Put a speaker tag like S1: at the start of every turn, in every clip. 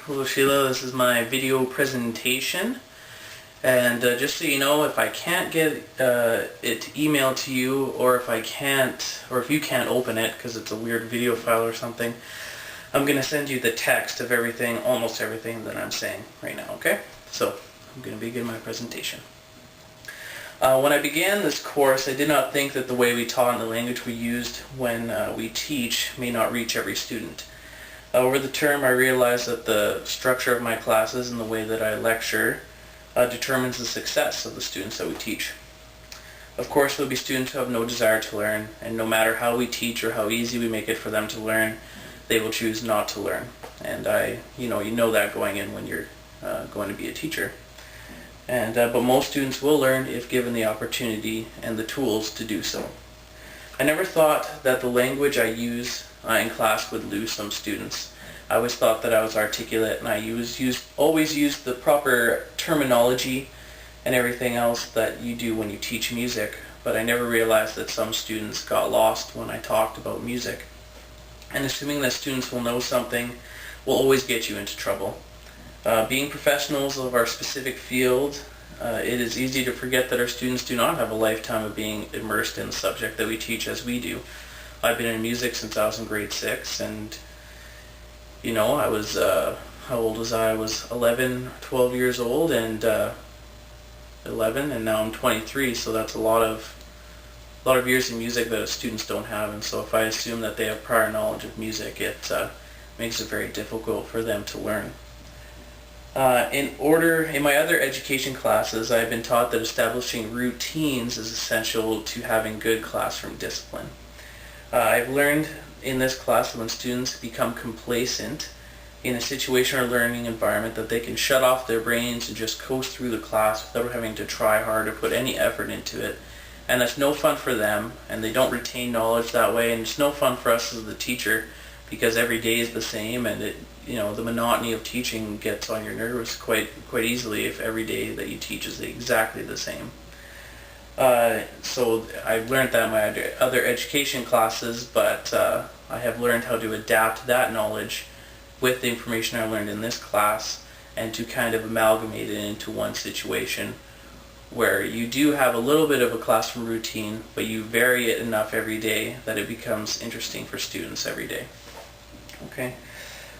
S1: Hello Sheila, this is my video presentation, and just so you know, if I can't get it emailed to you, or if you can't open it because it's a weird video file or something, I'm going to send you the text of everything, almost everything that I'm saying right now, okay? So, I'm going to begin my presentation. When I began this course, I did not think that the way we taught and the language we used when we teach may not reach every student. Over the term, I realized that the structure of my classes and the way that I lecture determines the success of the students that we teach. Of course, there will be students who have no desire to learn, and no matter how we teach or how easy we make it for them to learn, they will choose not to learn. And you know that going in when you're going to be a teacher. But most students will learn if given the opportunity and the tools to do so. I never thought that the language I use in class would lose some students. I always thought that I was articulate, and I always used the proper terminology and everything else that you do when you teach music, but I never realized that some students got lost when I talked about music. And assuming that students will know something will always get you into trouble. Being professionals of our specific field, it is easy to forget that our students do not have a lifetime of being immersed in the subject that we teach as we do. I've been in music since I was in grade 6, and I was, how old was I? I was 11, 12 years old, and 11, and now I'm 23, so that's a lot of years in music that students don't have, and so if I assume that they have prior knowledge of music, it makes it very difficult for them to learn. In my other education classes, I've been taught that establishing routines is essential to having good classroom discipline. I've learned in this class that when students become complacent in a situation or learning environment, that they can shut off their brains and just coast through the class without having to try hard or put any effort into it. And that's no fun for them, and they don't retain knowledge that way, and it's no fun for us as the teacher, because every day is the same, and the monotony of teaching gets on your nerves quite easily if every day that you teach is exactly the same. So I've learned that in my other education classes, but I have learned how to adapt that knowledge with the information I learned in this class, and to kind of amalgamate it into one situation where you do have a little bit of a classroom routine, but you vary it enough every day that it becomes interesting for students every day. Okay.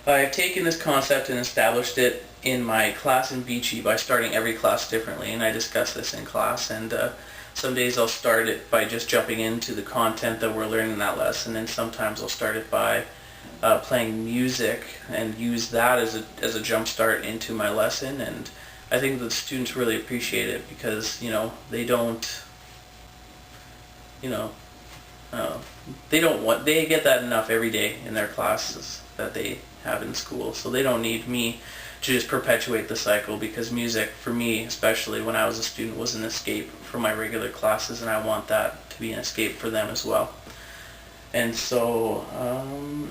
S1: I've taken this concept and established it in my class in Beachy by starting every class differently, and I discuss this in class, and some days I'll start it by just jumping into the content that we're learning in that lesson, and sometimes I'll start it by playing music and use that as a jump start into my lesson, and I think that the students really appreciate it because they get that enough every day in their classes that they have in school, so they don't need me to just perpetuate the cycle, because music, for me especially when I was a student, was an escape from my regular classes, and I want that to be an escape for them as well. And so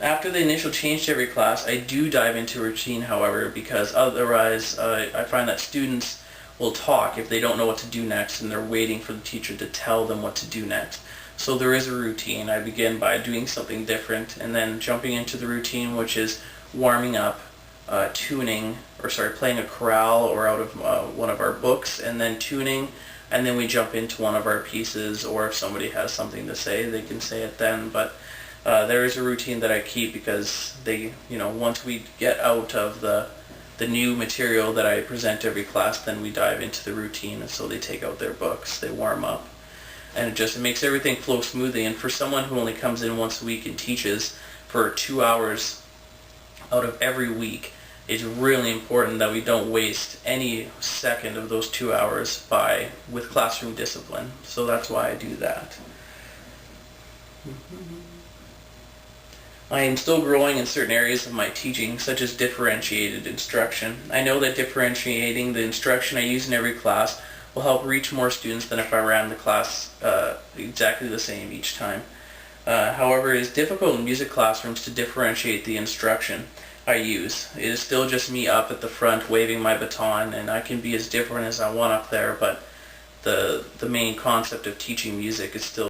S1: after the initial change to every class, I do dive into routine, however, because otherwise I find that students will talk if they don't know what to do next, and they're waiting for the teacher to tell them what to do next. So there is a routine. I begin by doing something different, and then jumping into the routine, which is warming up, playing a chorale or out of one of our books, and then tuning, and then we jump into one of our pieces, or if somebody has something to say, they can say it then. But there is a routine that I keep, because once we get out of the new material that I present every class, then we dive into the routine, and so they take out their books, they warm up, and it makes everything flow smoothly. And for someone who only comes in once a week and teaches for 2 hours out of every week, it's really important that we don't waste any second of those 2 hours with classroom discipline. So that's why I do that. I am still growing in certain areas of my teaching, such as differentiated instruction. I know that differentiating the instruction I use in every class will help reach more students than if I ran the class exactly the same each time. However, it is difficult in music classrooms to differentiate the instruction I use. It is still just me up at the front waving my baton, and I can be as different as I want up there, but the main concept of teaching music is still